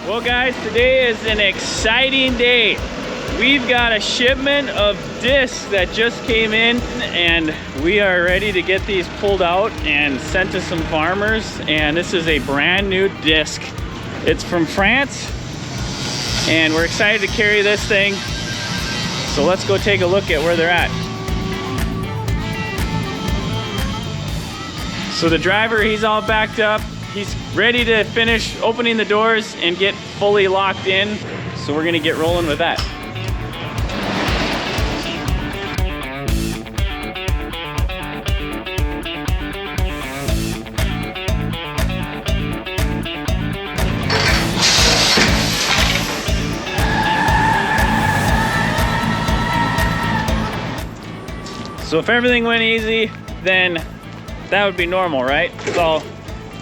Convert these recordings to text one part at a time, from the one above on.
Well guys, today is an exciting day. We've got a shipment of discs that just came in and we are ready to get these pulled out and sent to some farmers. And this is a brand new disc. It's from France and we're excited to carry this thing. So let's go take a look at where they're at. So the driver, he's all backed up. He's ready to finish opening the doors and get fully locked in. So we're gonna get rolling with that. So if everything went easy, then that would be normal, right? So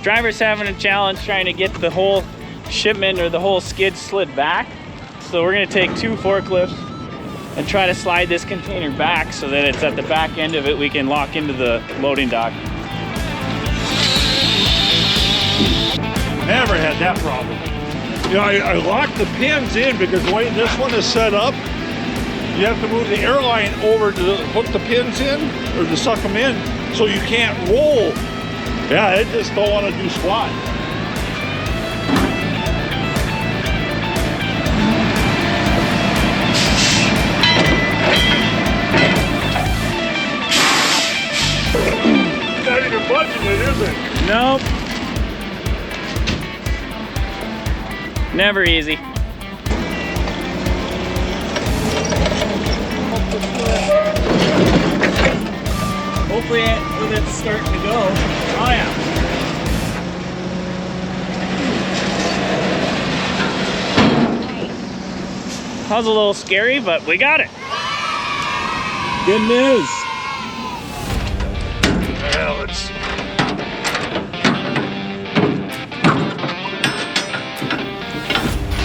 driver's having a challenge trying to get the whole shipment or the whole skid slid back. So we're gonna take 2 forklifts and try to slide this container back so that it's at the back end of it, we can lock into the loading dock. Never had that problem. You know, I locked the pins in because the way this one is set up, you have to move the airline over to hook the pins in or to suck them in so you can't roll. Yeah, I just don't want to do squat. Not even budging it, is it? Nope. Never easy. Hopefully it's starting to go. Oh yeah. That was a little scary, but we got it. Good news. Well, it's...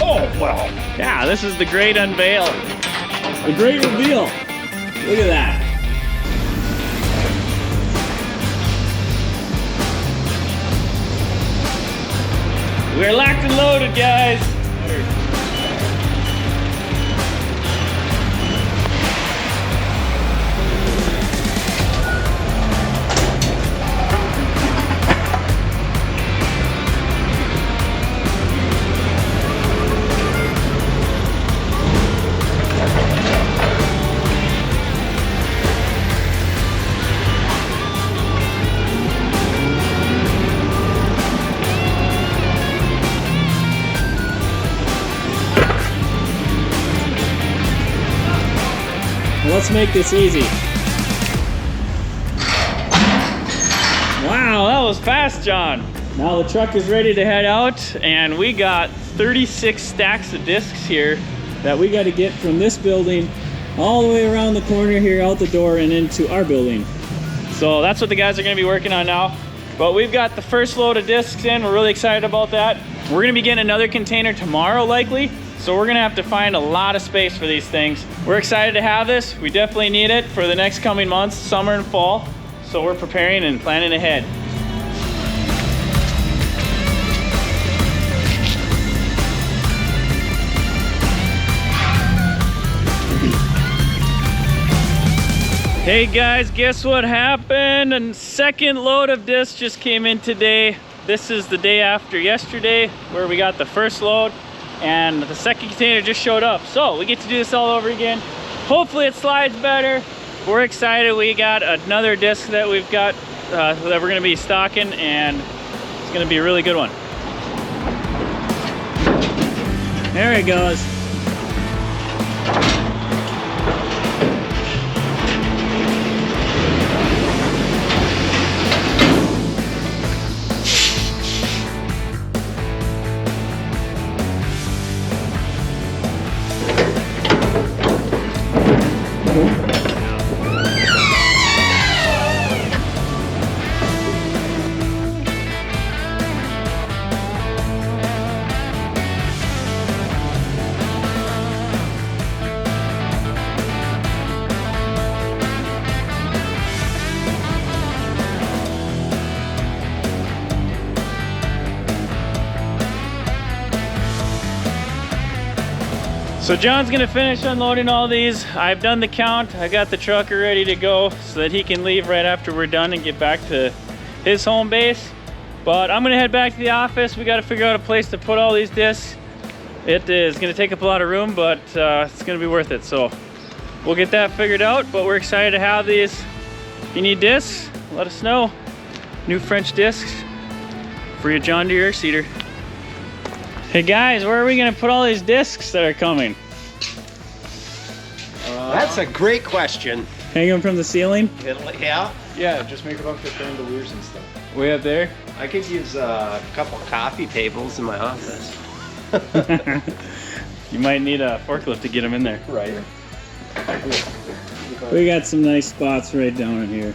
Oh, wow. Yeah, this is the great unveil. The great reveal. Look at that. We're locked and loaded, guys. Let's make this easy. Wow, that was fast, John. Now the truck is ready to head out and we got 36 stacks of discs here that we got to get from this building all the way around the corner here, out the door and into our building. So that's what the guys are going to be working on now. But we've got the first load of discs in. We're really excited about that. We're going to be getting another container tomorrow likely. So we're gonna have to find a lot of space for these things. We're excited to have this. We definitely need it for the next coming months, summer and fall. So we're preparing and planning ahead. Hey guys, guess what happened? A second load of discs just came in today. This is the day after yesterday where we got the first load. And the second container just showed up. So we get to do this all over again. Hopefully it slides better. We're excited. We got another disc that we've got that we're gonna be stocking and it's gonna be a really good one. There it goes. So John's gonna finish unloading all these. I've done the count. I got the trucker ready to go so that he can leave right after we're done and get back to his home base. But I'm gonna head back to the office. We gotta figure out a place to put all these discs. It is gonna take up a lot of room, but it's gonna be worth it. So we'll get that figured out, but we're excited to have these. If you need discs, let us know. New French discs for your John Deere air seeder. Hey guys, where are we gonna put all these discs that are coming? That's a great question. Hang them from the ceiling? Yeah. Yeah, just make a bunch of chandeliers and stuff. Way up there? I could use a couple coffee tables in my office. You might need a forklift to get them in there. Right. We got some nice spots right down in here.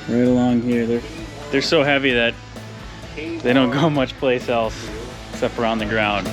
Right along here. They're so heavy that they don't go much place else except around the ground.